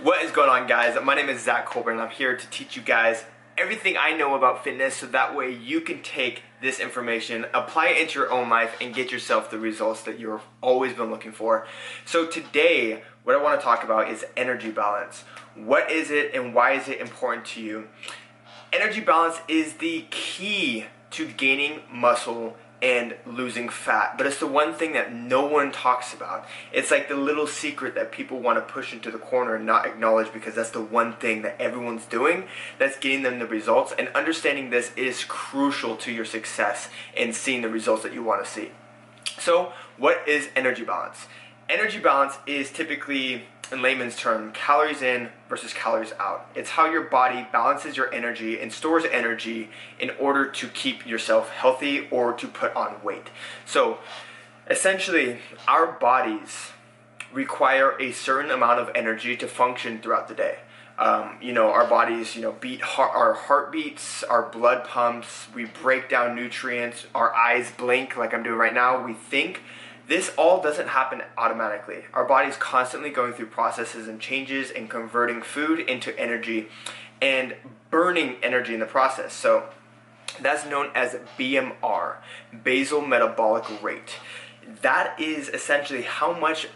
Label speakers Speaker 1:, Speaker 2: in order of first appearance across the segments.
Speaker 1: What is going on, guys? My name is Zach Colburn and I'm here to teach you guys everything I know about fitness so that way you can take this information, apply it into your own life, and get yourself the results that you've always been looking for. So today, what I want to talk about is energy balance. What is it and why is it important to you? Energy balance is the key to gaining muscle and losing fat, but it's the one thing that no one talks about. It's like the little secret that people want to push into the corner and not acknowledge, because that's the one thing that everyone's doing that's getting them the results, and understanding this is crucial to your success in seeing the results that you want to see. So what is energy balance? Energy balance is typically, in layman's term, calories in versus calories out. It's how your body balances your energy and stores energy in order to keep yourself healthy or to put on weight. So essentially, our bodies require a certain amount of energy to function throughout the day. Our bodies, beat our heartbeats, our blood pumps, we break down nutrients, our eyes blink like I'm doing right now, we think. This all doesn't happen automatically. Our body's constantly going through processes and changes and converting food into energy and burning energy in the process. So that's known as BMR, Basal Metabolic Rate. That is essentially how much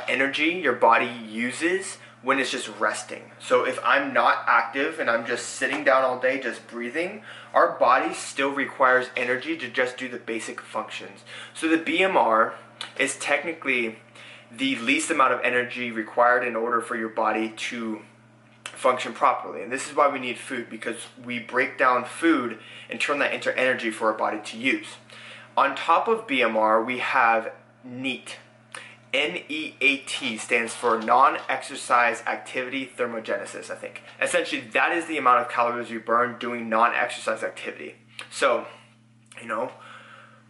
Speaker 1: energy your body uses when it's just resting. So if I'm not active and I'm just sitting down all day just breathing, our body still requires energy to just do the basic functions. So the BMR is technically the least amount of energy required in order for your body to function properly. And this is why we need food, because we break down food and turn that into energy for our body to use. On top of BMR, we have NEAT. NEAT stands for non-exercise activity thermogenesis, I think. Essentially, that is the amount of calories you burn doing non-exercise activity. So,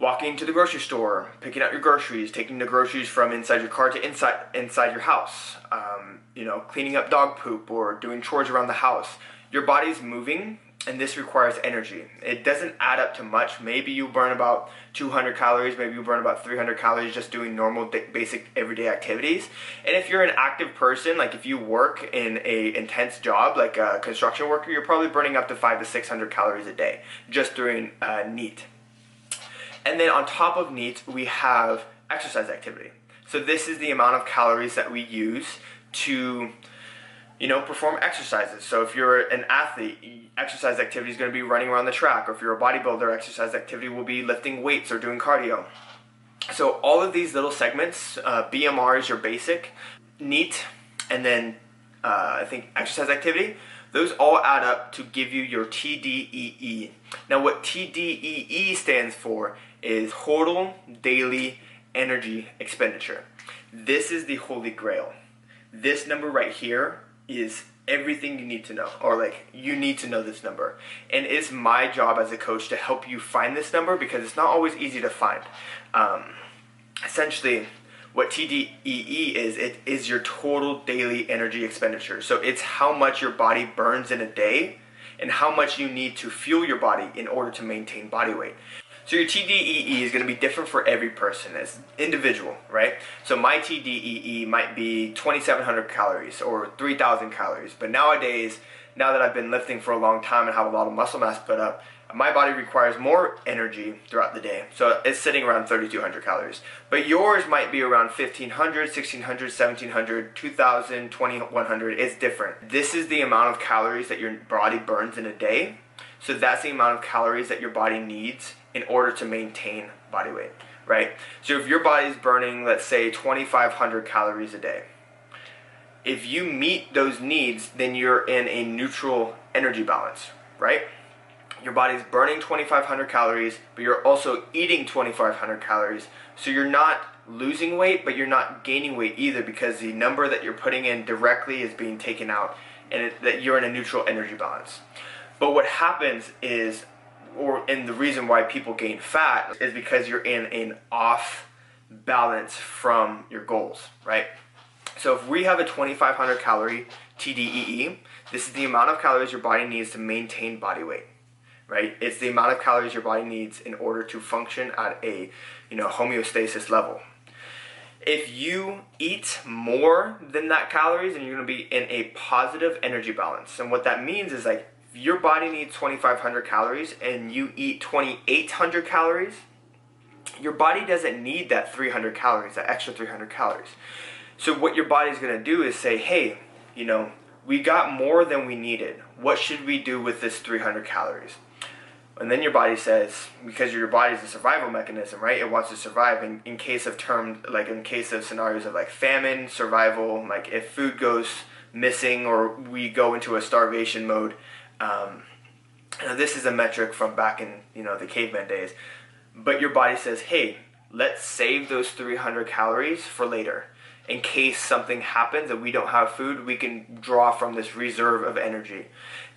Speaker 1: walking to the grocery store, picking out your groceries, taking the groceries from inside your car to inside your house, cleaning up dog poop or doing chores around the house. Your body's moving, and this requires energy. It doesn't add up to much. Maybe you burn about 200 calories, maybe you burn about 300 calories just doing normal basic everyday activities. And if you're an active person, like if you work in a intense job like a construction worker, you're probably burning up to 500 to 600 calories a day just doing NEAT. And then on top of NEAT, we have exercise activity. So this is the amount of calories that we use to perform exercises. So if you're an athlete, exercise activity is going to be running around the track, or if you're a bodybuilder, exercise activity will be lifting weights or doing cardio. So all of these little segments, BMR is your basic, NEAT, and then I think exercise activity, those all add up to give you your TDEE. Now what TDEE stands for is Total Daily Energy Expenditure. This is the holy grail. This number right here is everything you need to know, or like you need to know this number. And it's my job as a coach to help you find this number, because it's not always easy to find. Essentially, what TDEE is, it is your total daily energy expenditure. So it's how much your body burns in a day and how much you need to fuel your body in order to maintain body weight. So your TDEE is going to be different for every person. It's individual, right? So my TDEE might be 2,700 calories or 3,000 calories. But nowadays, now that I've been lifting for a long time and have a lot of muscle mass put up, my body requires more energy throughout the day. So it's sitting around 3,200 calories. But yours might be around 1,500, 1,600, 1,700, 2,000, 2,100. It's different. This is the amount of calories that your body burns in a day. So that's the amount of calories that your body needs in order to maintain body weight, right? So if your body's burning, let's say 2,500 calories a day, if you meet those needs, then you're in a neutral energy balance, right? Your body's burning 2,500 calories, but you're also eating 2,500 calories. So you're not losing weight, but you're not gaining weight either, because the number that you're putting in directly is being taken out, and that you're in a neutral energy balance. But what happens is, and the reason why people gain fat is because you're in an off balance from your goals, right? So if we have a 2,500 calorie TDEE, this is the amount of calories your body needs to maintain body weight, right? It's the amount of calories your body needs in order to function at a homeostasis level. If you eat more than that calories, then you're going to be in a positive energy balance. And what that means is like if your body needs 2,500 calories and you eat 2,800 calories, your body doesn't need that 300 calories, that extra 300 calories. So what your body's going to do is say, hey, you know, we got more than we needed. What should we do with this 300 calories? And then your body says, because your body's a survival mechanism, right? It wants to survive in case of in case of scenarios of like famine, survival, like if food goes missing or we go into a starvation mode. This is a metric from back in, the caveman days. But your body says, hey, let's save those 300 calories for later. In case something happens and we don't have food, we can draw from this reserve of energy.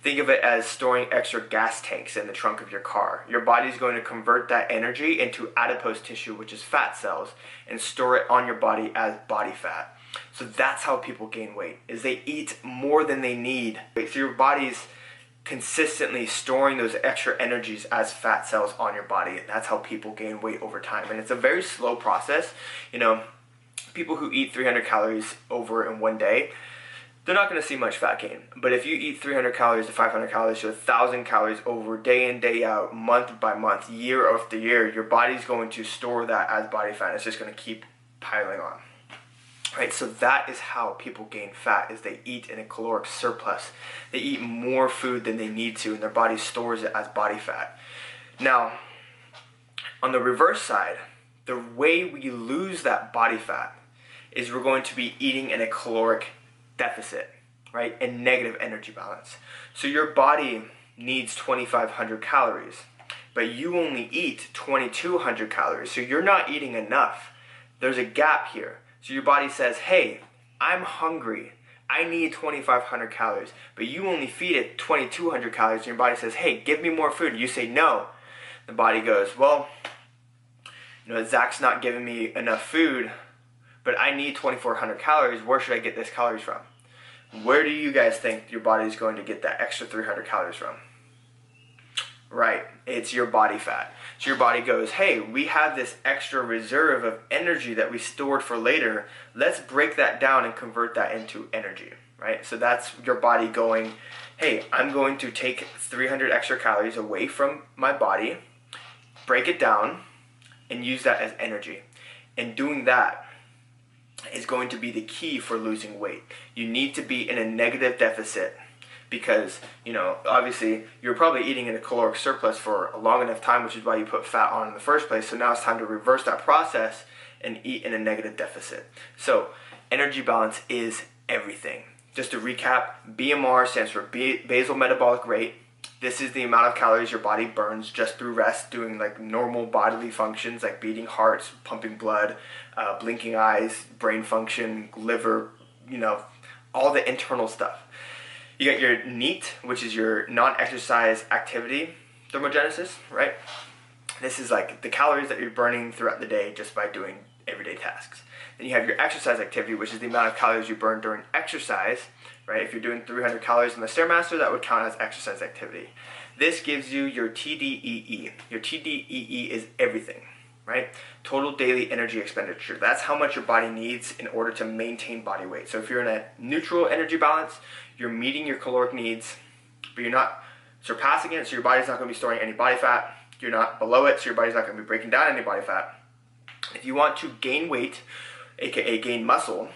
Speaker 1: Think of it as storing extra gas tanks in the trunk of your car. Your body's going to convert that energy into adipose tissue, which is fat cells, and store it on your body as body fat. So that's how people gain weight, is they eat more than they need. So your body's consistently storing those extra energies as fat cells on your body, and that's how people gain weight over time. And it's a very slow process. People who eat 300 calories over in one day, they're not going to see much fat gain. But if you eat 300 calories to 500 calories to 1,000 calories over day in, day out, month by month, year after year, your body's going to store that as body fat. It's just going to keep piling on. Right, so that is how people gain fat, is they eat in a caloric surplus. They eat more food than they need to, and their body stores it as body fat. Now, on the reverse side, the way we lose that body fat is we're going to be eating in a caloric deficit, right? And negative energy balance. So your body needs 2,500 calories, but you only eat 2,200 calories. So you're not eating enough. There's a gap here. So your body says, hey, I'm hungry. I need 2,500 calories, but you only feed it 2,200 calories. And your body says, hey, give me more food. You say no. The body goes, well, Zach's not giving me enough food, but I need 2,400 calories. Where should I get these calories from? Where do you guys think your body is going to get that extra 300 calories from? Right, it's your body fat. So your body goes, hey, we have this extra reserve of energy that we stored for later. Let's break that down and convert that into energy, right? So that's your body going, hey, I'm going to take 300 extra calories away from my body, break it down, and use that as energy. And doing that is going to be the key for losing weight. You need to be in a negative deficit because, obviously you're probably eating in a caloric surplus for a long enough time, which is why you put fat on in the first place. So now it's time to reverse that process and eat in a negative deficit. So energy balance is everything. Just to recap, BMR stands for Basal Metabolic Rate. This is the amount of calories your body burns just through rest, doing like normal bodily functions like beating hearts, pumping blood, blinking eyes, brain function, liver, all the internal stuff. You got your NEAT, which is your non-exercise activity thermogenesis, right? This is like the calories that you're burning throughout the day just by doing everyday tasks. Then you have your exercise activity, which is the amount of calories you burn during exercise, right? If you're doing 300 calories in the Stairmaster, that would count as exercise activity. This gives you your TDEE. Your TDEE is everything, right? Total daily energy expenditure. That's how much your body needs in order to maintain body weight. So if you're in a neutral energy balance, you're meeting your caloric needs, but you're not surpassing it, so your body's not going to be storing any body fat. You're not below it, so your body's not going to be breaking down any body fat. If you want to gain weight, aka gain muscle,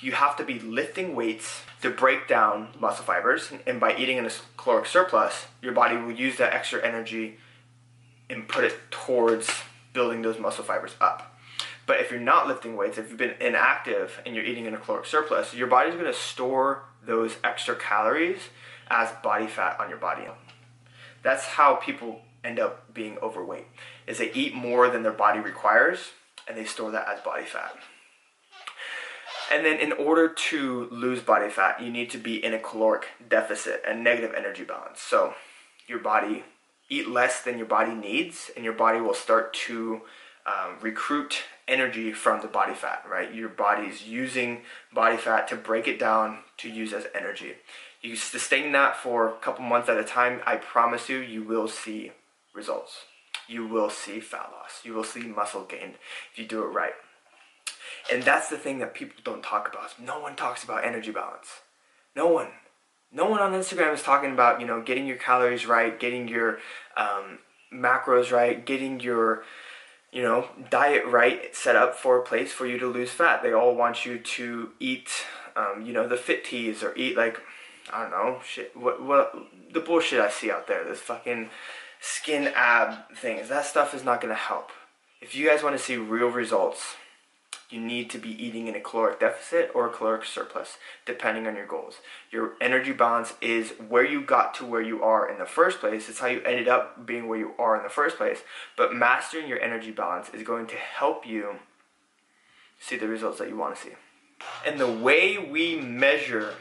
Speaker 1: you have to be lifting weights to break down muscle fibers, and by eating in a caloric surplus, your body will use that extra energy and put it towards building those muscle fibers up. But if you're not lifting weights, if you've been inactive and you're eating in a caloric surplus, your body's going to store those extra calories as body fat on your body. That's how people end up being overweight, is they eat more than their body requires and they store that as body fat. And then in order to lose body fat, you need to be in a caloric deficit, a negative energy balance. So your body, eat less than your body needs, and your body will start to recruit energy from the body fat, right? Your body's using body fat to break it down to use as energy. You sustain that for a couple months at a time, I promise you, you will see results. You will see fat loss. You will see muscle gain if you do it right. And that's the thing that people don't talk about. No one talks about energy balance. No one. No one on Instagram is talking about, getting your calories right, getting your macros right, getting your, diet right, set up for a place for you to lose fat. They all want you to eat, the fit teas, or eat like, I don't know, shit, what the bullshit I see out there, this fucking skin ab things. That stuff is not going to help. If you guys want to see real results, you need to be eating in a caloric deficit or a caloric surplus, depending on your goals. Your energy balance is where you got to where you are in the first place. It's how you ended up being where you are in the first place. But mastering your energy balance is going to help you see the results that you want to see. And the way we measure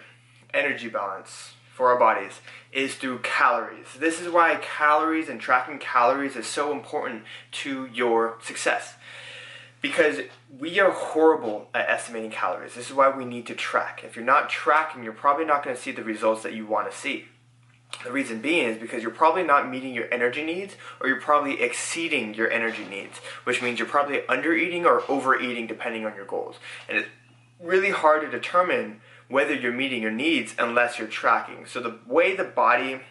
Speaker 1: energy balance for our bodies is through calories. This is why calories and tracking calories is so important to your success. Because we are horrible at estimating calories. This is why we need to track. If you're not tracking, you're probably not going to see the results that you want to see. The reason being is because you're probably not meeting your energy needs, or you're probably exceeding your energy needs, which means you're probably undereating or overeating depending on your goals. And it's really hard to determine whether you're meeting your needs unless you're tracking. So the way the body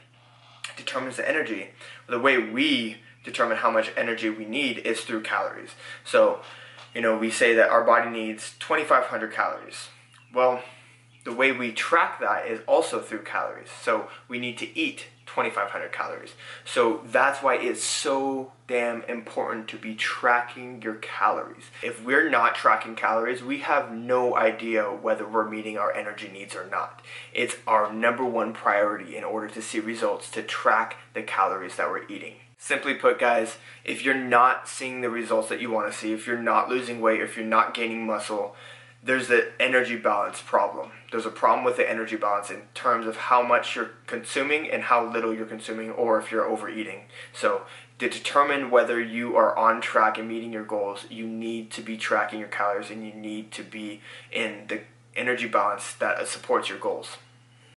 Speaker 1: determines the energy, the way we determine how much energy we need, is through calories. So, we say that our body needs 2,500 calories. Well, the way we track that is also through calories. So we need to eat 2,500 calories. So that's why it's so damn important to be tracking your calories. If we're not tracking calories, we have no idea whether we're meeting our energy needs or not. It's our number one priority in order to see results, to track the calories that we're eating. Simply put, guys, if you're not seeing the results that you want to see, if you're not losing weight, or if you're not gaining muscle, there's the energy balance problem. There's a problem with the energy balance in terms of how much you're consuming and how little you're consuming, or if you're overeating. So to determine whether you are on track and meeting your goals, you need to be tracking your calories, and you need to be in the energy balance that supports your goals.